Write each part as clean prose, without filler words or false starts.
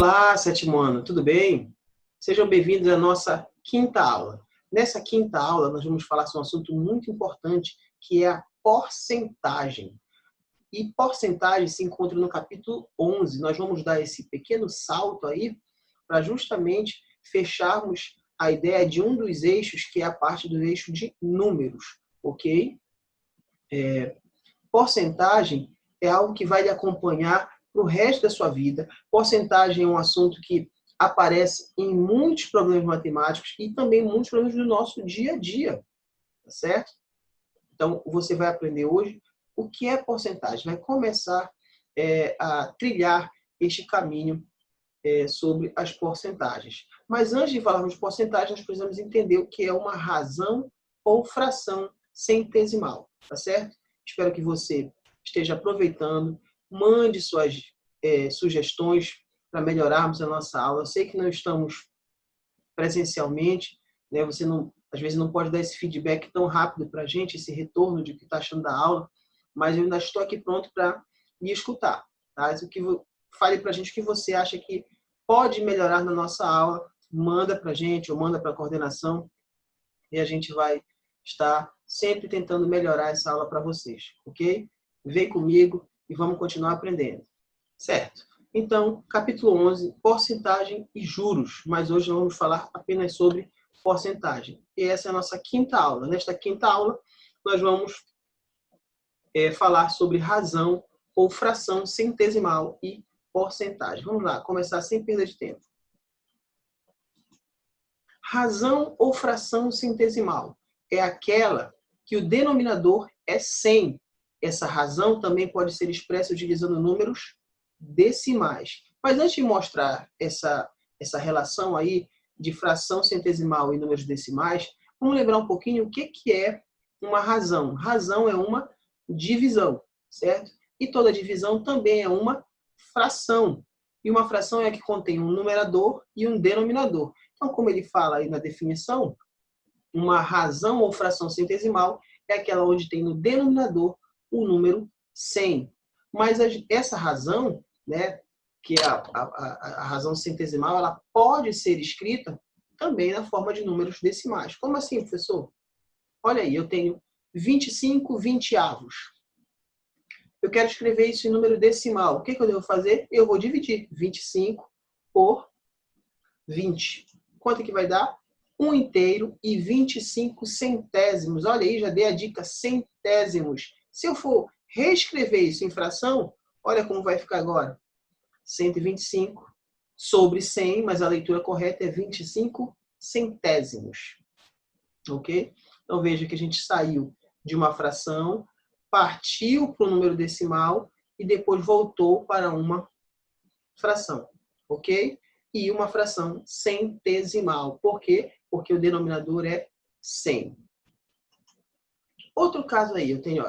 Olá, sétimo ano, tudo bem? Sejam bem-vindos à nossa quinta aula. Nessa quinta aula, nós vamos falar sobre um assunto muito importante, que é a porcentagem. E porcentagem se encontra no capítulo 11. Nós vamos dar esse pequeno salto aí para justamente fecharmos a ideia de um dos eixos, que é a parte do eixo de números, ok? Porcentagem é algo que vai lhe acompanhar para o resto da sua vida. Porcentagem é um assunto que aparece em muitos problemas matemáticos e também muitos problemas do nosso dia a dia, tá certo? Então, você vai aprender hoje o que é porcentagem. Vai começar a trilhar este caminho sobre as porcentagens. Mas antes de falarmos de porcentagem, nós precisamos entender o que é uma razão ou fração centesimal, tá certo? Espero que você esteja aproveitando, mande suas sugestões para melhorarmos a nossa aula. Eu sei que não estamos presencialmente, né? Você não, às vezes não pode dar esse feedback tão rápido para a gente, esse retorno de o que está achando da aula, mas eu ainda estou aqui pronto para me escutar. Tá? Fale para a gente o que você acha que pode melhorar na nossa aula, manda para a gente ou manda para a coordenação e a gente vai estar sempre tentando melhorar essa aula para vocês, ok? Vem comigo e vamos continuar aprendendo. Certo. Então, capítulo 11, porcentagem e juros. Mas hoje nós vamos falar apenas sobre porcentagem. E essa é a nossa quinta aula. Nesta quinta aula, nós vamos falar sobre razão ou fração centesimal e porcentagem. Vamos lá, começar sem perda de tempo. Razão ou fração centesimal é aquela que o denominador é 100. Essa razão também pode ser expressa utilizando números decimais. Mas antes de mostrar essa relação aí de fração centesimal e números decimais, vamos lembrar um pouquinho o que é uma razão. Razão é uma divisão, certo? E toda divisão também é uma fração. E uma fração é a que contém um numerador e um denominador. Então, como ele fala aí na definição, uma razão ou fração centesimal é aquela onde tem no denominador o número 100. Mas essa razão, né, que é a razão centesimal, ela pode ser escrita também na forma de números decimais. Como assim, professor? Olha aí, eu tenho 25 vinteavos. Eu quero escrever isso em número decimal. O que eu devo fazer? Eu vou dividir 25 por 20. Quanto que vai dar? 1 inteiro e 25 centésimos. Olha aí, já dei a dica, centésimos. Se eu for reescrever isso em fração, olha como vai ficar agora. 125 sobre 100, mas a leitura correta é 25 centésimos. Ok? Então veja que a gente saiu de uma fração, partiu para o número decimal e depois voltou para uma fração. Ok? E uma fração centesimal. Por quê? Porque o denominador é 100. Outro caso aí, eu tenho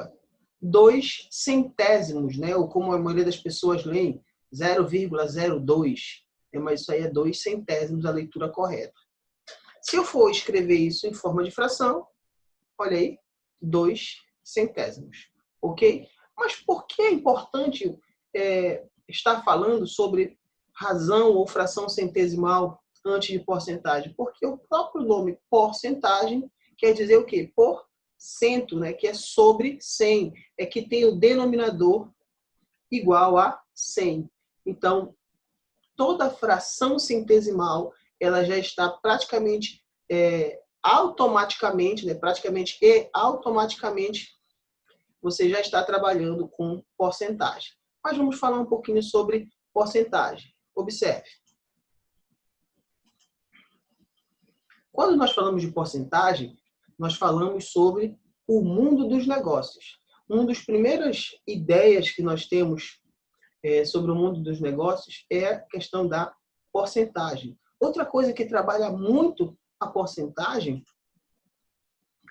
2 centésimos, né? Ou como a maioria das pessoas leem, 0,02. Mas isso aí é 2 centésimos, a leitura correta. Se eu for escrever isso em forma de fração, olha aí, 2 centésimos. Ok? Mas por que é importante estar falando sobre razão ou fração centesimal antes de porcentagem? Porque o próprio nome porcentagem quer dizer o quê? Por cento, né? Que é sobre 100. É que tem o denominador igual a 100. Então, toda fração centesimal ela já está praticamente automaticamente, né? Praticamente e automaticamente você já está trabalhando com porcentagem. Mas vamos falar um pouquinho sobre porcentagem. Observe. Quando nós falamos de porcentagem, nós falamos sobre o mundo dos negócios. Uma das primeiras ideias que nós temos sobre o mundo dos negócios é a questão da porcentagem. Outra coisa que trabalha muito a porcentagem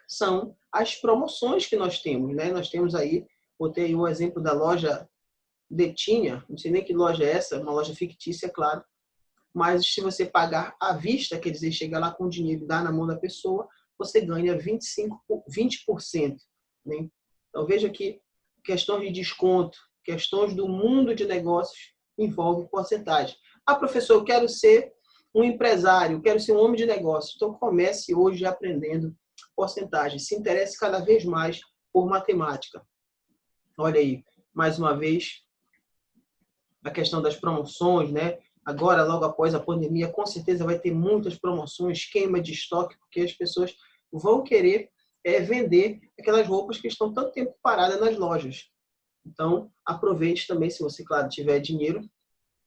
são as promoções que nós temos, né? Nós temos aí, botei aí o exemplo da loja Detinha, não sei nem que loja é essa, uma loja fictícia, claro, mas se você pagar à vista, quer dizer, chegar lá com o dinheiro e dar na mão da pessoa, você ganha 20%. Né? Então veja que questões de desconto, questões do mundo de negócios envolve porcentagem. Ah, professor, eu quero ser um empresário, quero ser um homem de negócio. Então, comece hoje aprendendo porcentagem. Se interesse cada vez mais por matemática. Olha aí, mais uma vez, a questão das promoções, né? Agora, logo após a pandemia, com certeza vai ter muitas promoções, queima de estoque, porque as pessoas vão querer vender aquelas roupas que estão tanto tempo paradas nas lojas. Então, aproveite também, se você, claro, tiver dinheiro,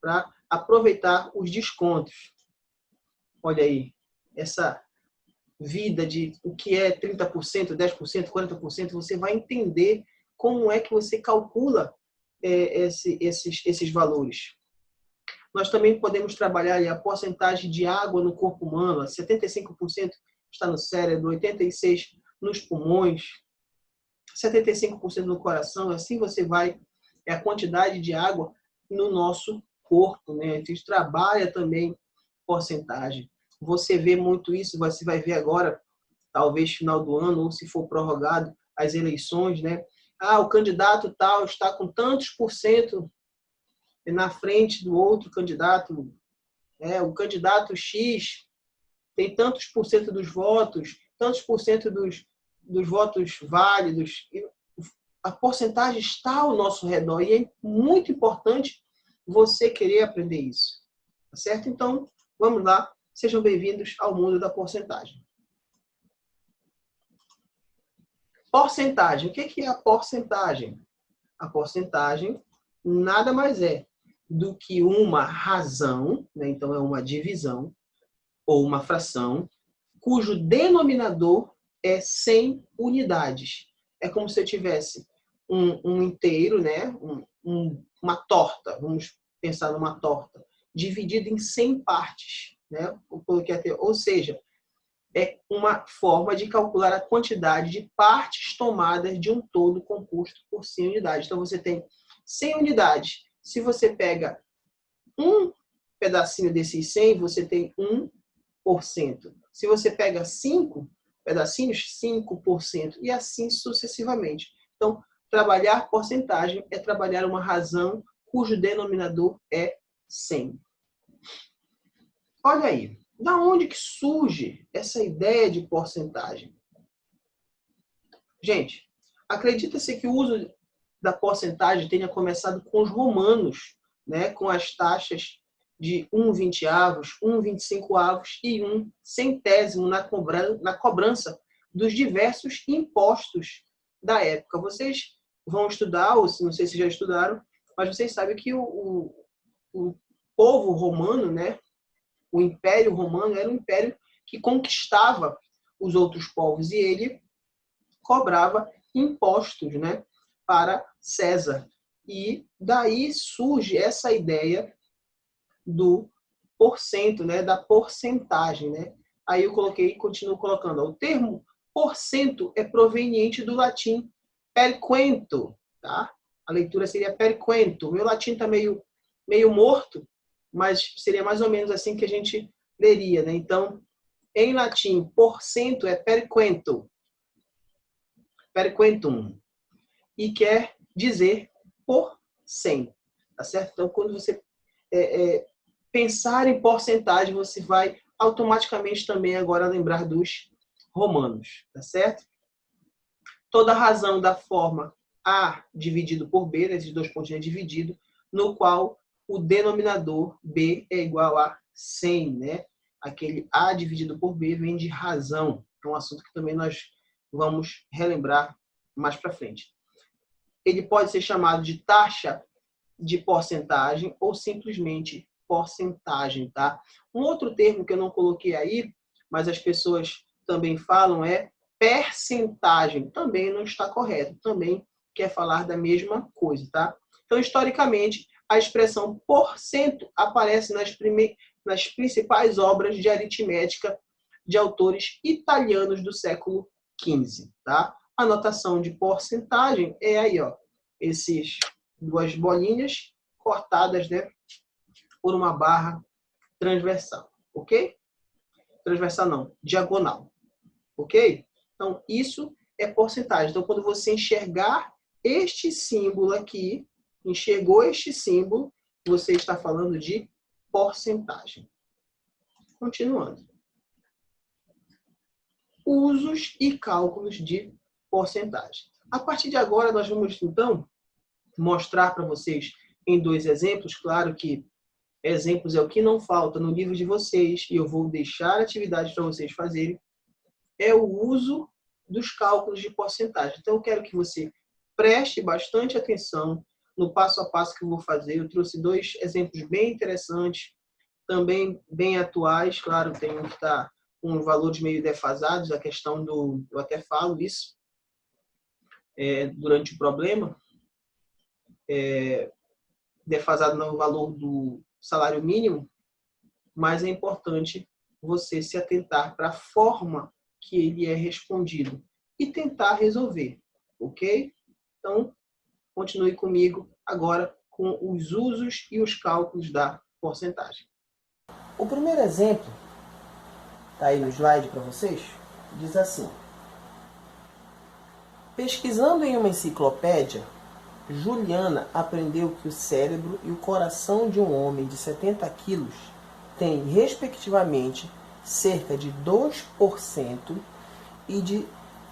para aproveitar os descontos. Olha aí, essa vida de o que é 30%, 10%, 40%, você vai entender como é que você calcula esses valores. Nós também podemos trabalhar a porcentagem de água no corpo humano, 75% está no cérebro, 86% nos pulmões, 75% no coração, assim você vai, a quantidade de água no nosso corpo, né? A gente trabalha também porcentagem. Você vê muito isso, você vai ver agora, talvez final do ano, ou se for prorrogado as eleições, né? Ah, o candidato tal está com tantos por cento na frente do outro candidato, o candidato X tem tantos por cento dos votos, tantos por cento dos votos válidos. A porcentagem está ao nosso redor e é muito importante você querer aprender isso. Tá certo? Então, vamos lá. Sejam bem-vindos ao mundo da porcentagem. Porcentagem. O que é a porcentagem? A porcentagem nada mais é do que uma razão, né? Então é uma divisão ou uma fração, cujo denominador é 100 unidades. É como se eu tivesse um inteiro, né? Uma torta, vamos pensar numa torta, dividida em 100 partes, né? Ou seja, é uma forma de calcular a quantidade de partes tomadas de um todo composto por 100 unidades. Então, você tem 100 unidades. Se você pega um pedacinho desses 100, você tem 1%. Se você pega 5 pedacinhos, 5%. E assim sucessivamente. Então, trabalhar porcentagem é trabalhar uma razão cujo denominador é 100. Olha aí. Da onde que surge essa ideia de porcentagem? Gente, acredita-se que o uso da porcentagem tenha começado com os romanos, né, com as taxas de 1/20, 1/25 e 1/100 na cobrança dos diversos impostos da época. Vocês vão estudar, ou não sei se já estudaram, mas vocês sabem que o povo romano, né, o Império Romano era um império que conquistava os outros povos e ele cobrava impostos, né, para César. E daí surge essa ideia do porcento, né, da porcentagem, né? Aí eu coloquei e continuo colocando. O termo porcento é proveniente do latim per quento, tá? A leitura seria per quento. Meu latim está meio morto, mas seria mais ou menos assim que a gente leria, né? Então, em latim, porcento é per quento. Per quentum. E quer dizer por 100. Tá certo? Então, quando você pensar em porcentagem, você vai automaticamente também agora lembrar dos romanos. Tá certo? Toda razão da forma A dividido por B, esses dois pontinhos dividido, no qual o denominador B é igual a 100, né? Aquele A dividido por B vem de razão. É um assunto que também nós vamos relembrar mais para frente. Ele pode ser chamado de taxa de porcentagem ou simplesmente porcentagem, tá? Um outro termo que eu não coloquei aí, mas as pessoas também falam é percentagem. Também não está correto. Também quer falar da mesma coisa, tá? Então, historicamente, a expressão porcento aparece nas principais obras de aritmética de autores italianos do século XV, tá? A notação de porcentagem é aí, ó, esses duas bolinhas cortadas, né, por uma barra transversal, ok? Transversal não, diagonal, ok? Então, isso é porcentagem. Então, quando você enxergar este símbolo aqui, enxergou este símbolo, você está falando de porcentagem. Continuando. Usos e cálculos de porcentagem. A partir de agora, nós vamos, então, mostrar para vocês em 2 exemplos. Claro que exemplos é o que não falta no livro de vocês, e eu vou deixar atividades para vocês fazerem. É o uso dos cálculos de porcentagem. Então, eu quero que você preste bastante atenção no passo a passo que eu vou fazer. Eu trouxe 2 exemplos bem interessantes, também bem atuais. Claro, tem um que está com valores meio defasados, a questão do... Eu até falo isso durante o problema. Defasado no valor do salário mínimo, mas é importante você se atentar para a forma que ele é respondido e tentar resolver, ok? Então, continue comigo agora com os usos e os cálculos da porcentagem. O primeiro exemplo, está aí no slide para vocês, diz assim: pesquisando em uma enciclopédia, Juliana aprendeu que o cérebro e o coração de um homem de 70 quilos têm, respectivamente, cerca de 2% e de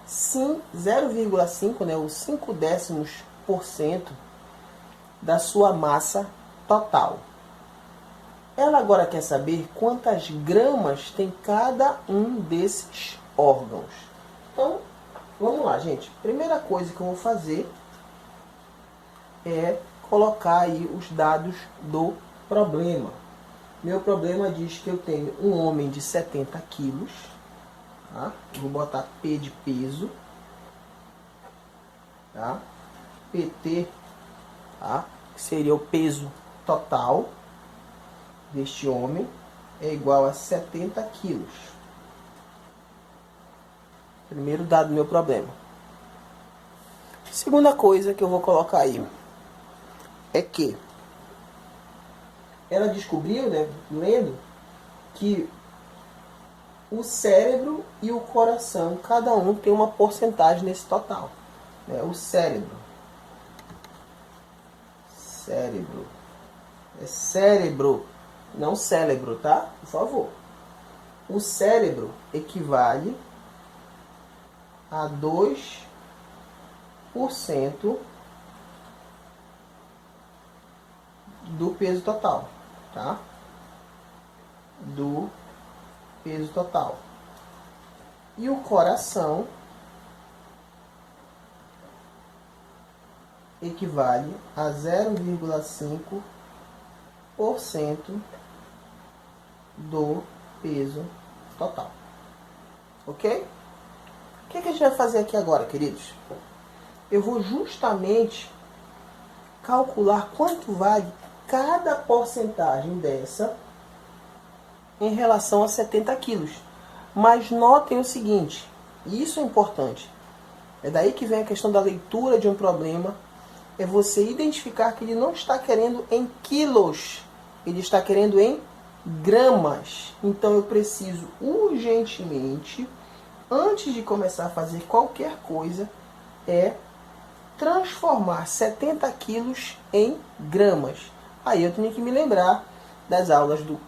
0,5%, né, ou 0,5% da sua massa total. Ela agora quer saber quantas gramas tem cada um desses órgãos. Então, vamos lá, gente. Primeira coisa que eu vou fazer é colocar aí os dados do problema. Meu problema diz que eu tenho um homem de 70 quilos. Tá? Vou botar P de peso. Tá? PT, tá? Que seria o peso total deste homem, é igual a 70 quilos. Primeiro dado do meu problema. Segunda coisa que eu vou colocar aí é que ela descobriu, né, lendo, que o cérebro e o coração, cada um tem uma porcentagem nesse total. Né? O cérebro. É cérebro, não cérebro, tá? Por favor. O cérebro equivale a 2% do peso total, tá? Do peso total. E o coração equivale a 0,5% do peso total. Ok? O que a gente vai fazer aqui agora, queridos? Eu vou justamente calcular quanto vale cada porcentagem dessa em relação a 70 quilos. Mas notem o seguinte, e isso é importante, é daí que vem a questão da leitura de um problema, é você identificar que ele não está querendo em quilos, ele está querendo em gramas. Então eu preciso urgentemente, antes de começar a fazer qualquer coisa, transformar 70 quilos em gramas. Aí eu tenho que me lembrar das aulas do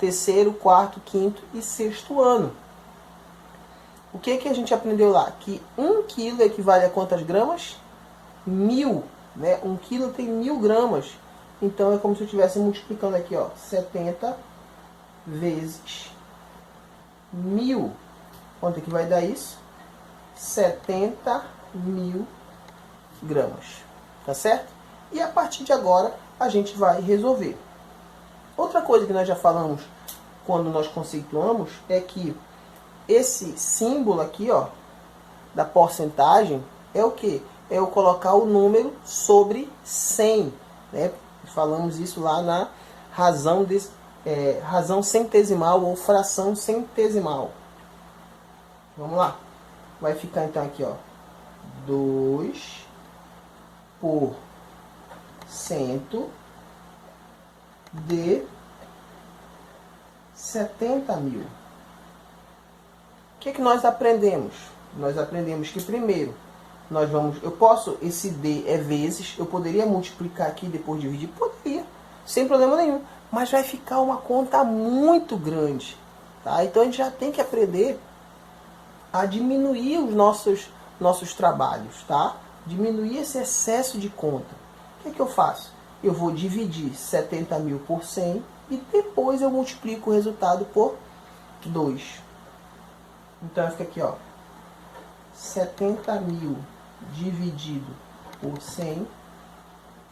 3º, 4º, 5º e 6º ano. O que a gente aprendeu lá? Que 1 quilo equivale a quantas gramas? 1000. Né? 1 quilo tem 1000 gramas. Então é como se eu estivesse multiplicando aqui, ó, 70 vezes 1000. Quanto é que vai dar isso? 70.000 gramas. Tá certo? E a partir de agora a gente vai resolver. Outra coisa que nós já falamos quando nós conceituamos é que esse símbolo aqui, ó, da porcentagem é o que? É eu colocar o número sobre 100. Né? Falamos isso lá na razão centesimal ou fração centesimal. Vamos lá. Vai ficar então aqui, ó, 2% de 70.000. O que nós aprendemos? Nós aprendemos que primeiro esse D é vezes, eu poderia multiplicar aqui e depois dividir? Poderia, sem problema nenhum. mas vai ficar uma conta muito grande. Tá? Então a gente já tem que aprender a diminuir os nossos trabalhos, tá? Diminuir esse excesso de conta. O que eu faço? Eu vou dividir 70 mil por 100 e depois eu multiplico o resultado por 2. Então fica aqui, ó, 70 mil dividido por 100,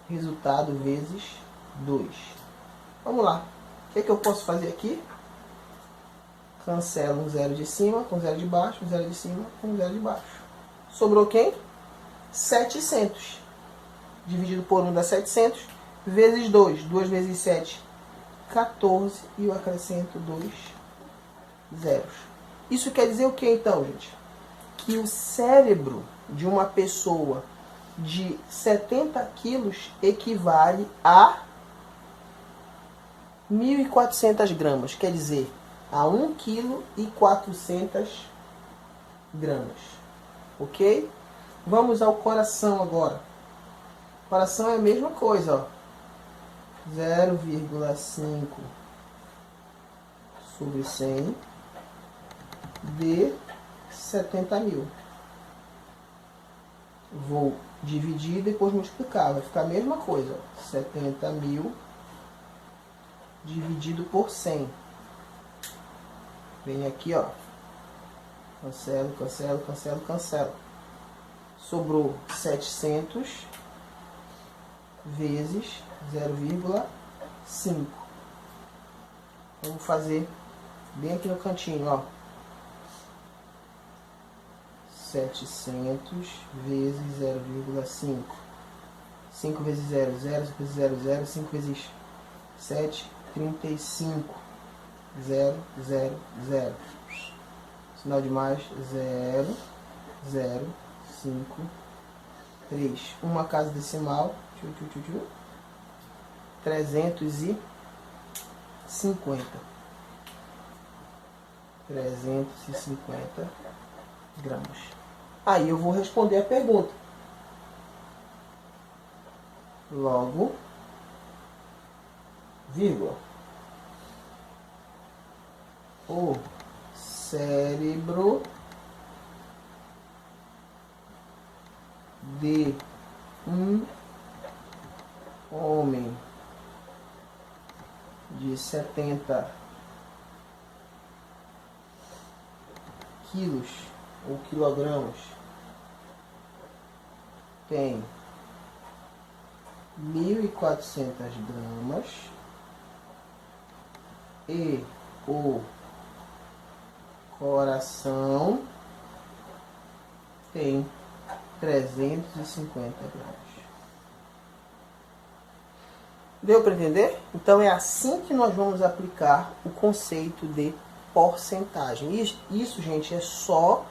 resultado vezes 2. Vamos lá. O que eu posso fazer aqui? Cancelo um zero de cima com zero de baixo, um zero de cima com zero de baixo. Sobrou quem? 700. Dividido por 1 dá 700, vezes 2. 2 vezes 7, 14. E eu acrescento 2 zeros. Isso quer dizer o que então, gente? Que o cérebro de uma pessoa de 70 quilos equivale a 1.400 gramas. Quer dizer, a 1,4 kg. Ok? Vamos ao coração agora. O coração é a mesma coisa, ó. 0,5 sobre 100 de 70 mil. Vou dividir e depois multiplicar. Vai ficar a mesma coisa, ó. 70 mil dividido por 100. Vem aqui, ó. Cancelo, cancelo, cancelo, cancelo. Sobrou 700 vezes 0,5. Vamos fazer bem aqui no cantinho, ó. 700 vezes 0,5. 5 vezes 0, 0, 5 vezes 0, 0, 5 vezes 7, 35. 0, 0, 0. Sinal de mais, 0, 0, 5, 3. Uma casa decimal, 350. 350 gramas. Aí eu vou responder a pergunta. Logo, vírgula. O cérebro de um homem de 70 quilos ou quilogramas tem 1.400 gramas e o coração tem 350 gramas. Deu para entender? Então é assim que nós vamos aplicar o conceito de porcentagem. Isso, gente, é só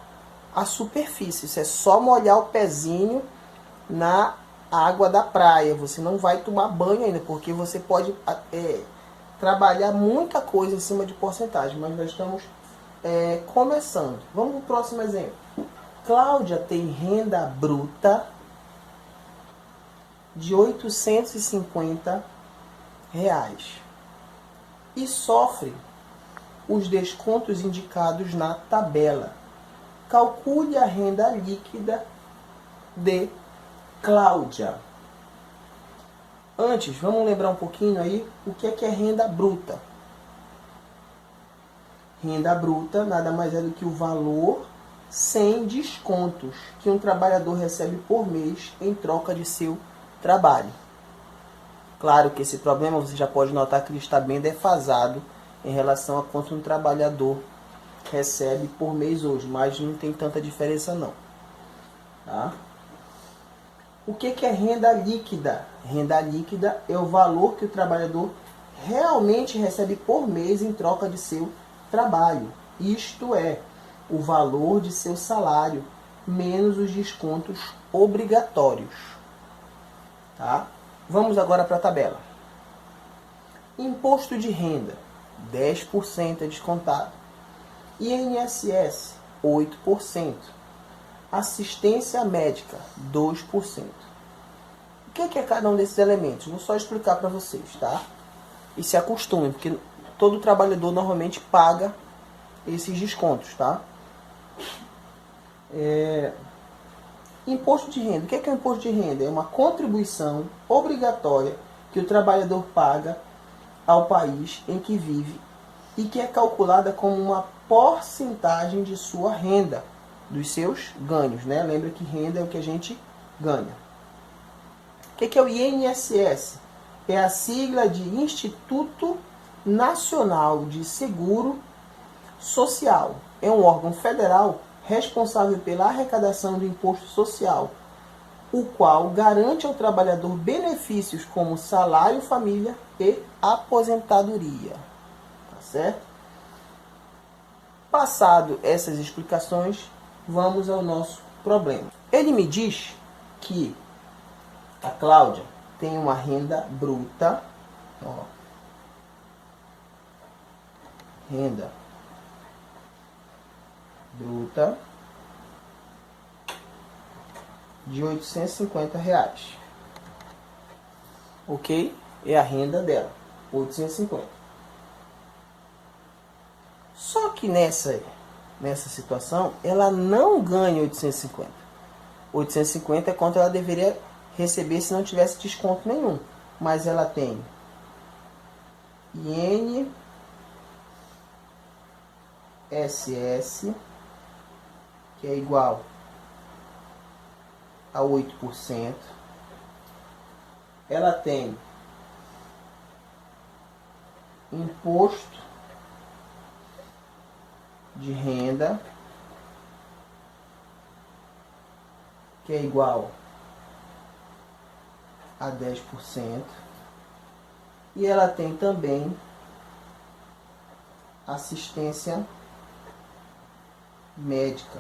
a superfície. Isso é só molhar o pezinho na água da praia. Você não vai tomar banho ainda, porque você pode trabalhar muita coisa em cima de porcentagem. Mas nós estamos começando. Vamos para o próximo exemplo. Cláudia tem renda bruta de R$850 e sofre os descontos indicados na tabela. Calcule a renda líquida de Cláudia. Antes, vamos lembrar um pouquinho aí o que é renda bruta. Renda bruta nada mais é do que o valor sem descontos que um trabalhador recebe por mês em troca de seu trabalho. Claro que esse problema você já pode notar que ele está bem defasado em relação a quanto um trabalhador recebe por mês hoje, mas não tem tanta diferença não. Tá? O que é renda líquida? Renda líquida é o valor que o trabalhador realmente recebe por mês em troca de seu trabalho. Isto é, o valor de seu salário menos os descontos obrigatórios. Tá? Vamos agora para a tabela. Imposto de renda, 10% é descontado. INSS, 8%. Assistência médica, 2%. O que é cada um desses elementos? Vou só explicar para vocês, tá? e se acostumem, porque todo trabalhador normalmente paga esses descontos, tá? Imposto de renda. O que é o imposto de renda? É uma contribuição obrigatória que o trabalhador paga ao país em que vive e que é calculada como uma porcentagem de sua renda, dos seus ganhos, né? Lembra que renda é o que a gente ganha. O que é o INSS? É a sigla de Instituto Nacional de Seguro Social. É um órgão federal responsável pela arrecadação do imposto social, o qual garante ao trabalhador benefícios como salário família e aposentadoria. Tá certo? Passado essas explicações, vamos ao nosso problema. Ele me diz que a Cláudia tem uma renda bruta, ó, renda bruta de R$850. Ok? É a renda dela, 850. Só que nessa situação, ela não ganha 850. 850 é quanto ela deveria receber se não tivesse desconto nenhum. Mas ela tem INSS, que é igual a 8%. Ela tem imposto de renda, que é igual a 10%. E ela tem também assistência médica,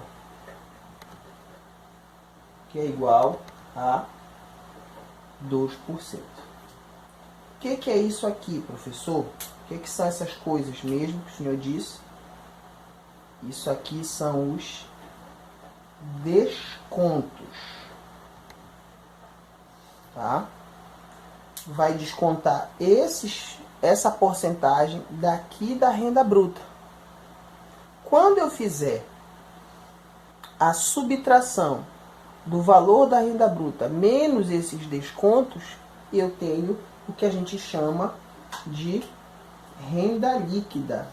que é igual a 2%. O que é isso aqui, professor? O que são essas coisas mesmo que o senhor disse? Isso aqui são os descontos. Tá? Vai descontar essa porcentagem daqui da renda bruta. Quando eu fizer a subtração do valor da renda bruta menos esses descontos, eu tenho o que a gente chama de renda líquida.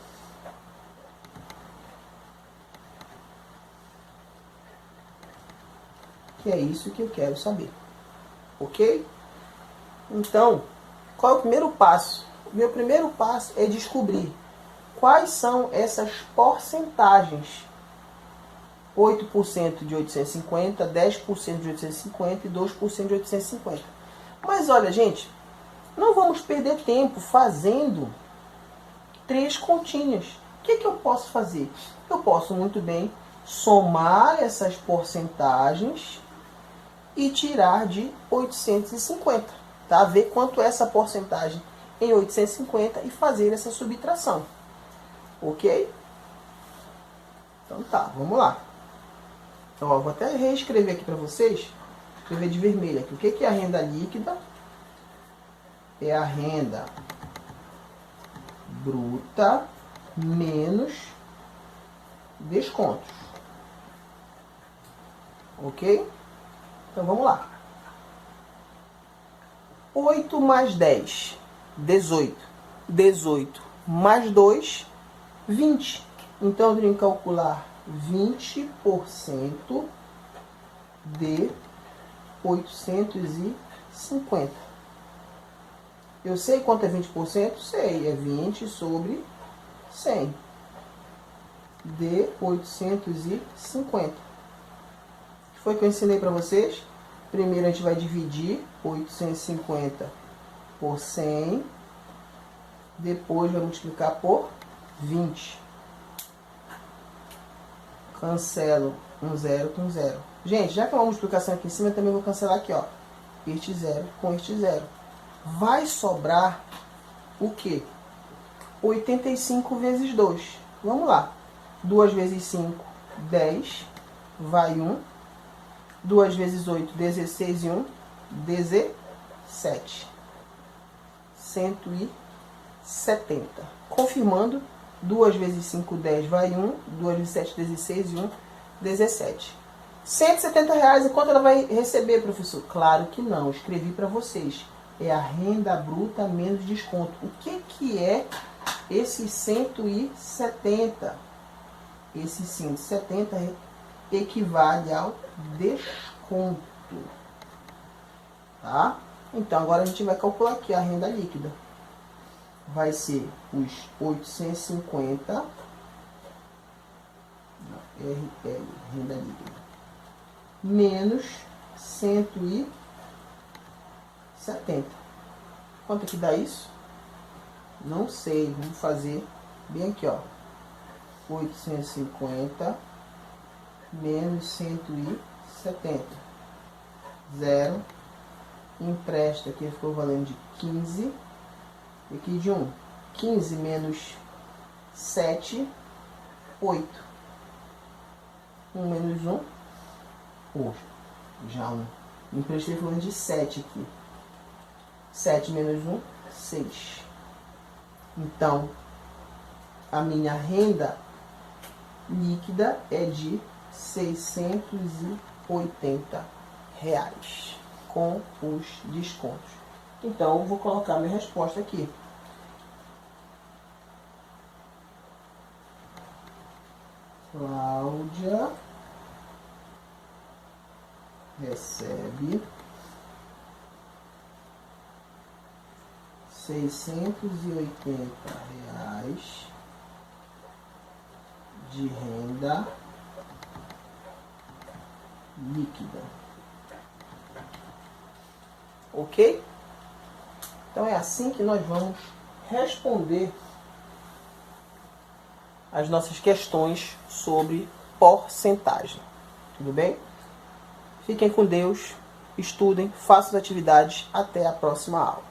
Que é isso que eu quero saber. Ok? Então, qual é o primeiro passo? O meu primeiro passo é descobrir quais são essas porcentagens. 8% de 850, 10% de 850 e 2% de 850. Mas olha, gente, não vamos perder tempo fazendo 3 continhas. O que eu posso fazer? Eu posso muito bem somar essas porcentagens e tirar de 850. Tá? Ver quanto é essa porcentagem em 850 e fazer essa subtração. Ok? Então tá, vamos lá. Então, ó, vou até reescrever aqui para vocês. Escrever de vermelho aqui. O que é a renda líquida? É a renda bruta menos descontos. Ok? Então vamos lá. 8 mais 10, 18. 18 mais 2, 20. Então eu tenho que calcular 20% de 850. Eu sei quanto é 20%? Sei. É 20 sobre 100 de 850. O que foi que eu ensinei para vocês? Primeiro a gente vai dividir 850 por 100. Depois vai multiplicar por 20. Cancelo um zero com zero. Gente, já que é uma multiplicação aqui em cima, eu também vou cancelar aqui, ó. Este zero com este zero. Vai sobrar o quê? 85 vezes 2. Vamos lá. 2 vezes 5, 10. Vai 1. 2 vezes 8, 16 e 1, 17. 120. 70. Confirmando, 2 vezes 5, 10, vai 1. 2 vezes 7, 16 e 1, 17. R$170. E quanto ela vai receber, professor? Claro que não. Escrevi para vocês. É a renda bruta menos desconto. O que é esse 170? Esse 170 equivale ao desconto. Tá? Então, agora a gente vai calcular aqui a renda líquida. Vai ser os 850, RL, renda líquida, menos 170. Quanto que dá isso? Não sei, vamos fazer bem aqui, ó. 850 menos 170. Zero. Empresta aqui ficou valendo de 15. E aqui de 1. 15 menos 7, 8. 1 menos 1, 8. Já 1. Emprestei falando de 7 aqui. 7 menos 1, 6. Então, a minha renda líquida é de R$680 com os descontos. Então, eu vou colocar minha resposta aqui. Cláudia recebe R$680 de renda líquida. Ok? Então é assim que nós vamos responder as nossas questões sobre porcentagem. Tudo bem? Fiquem com Deus, estudem, façam as atividades. Até a próxima aula.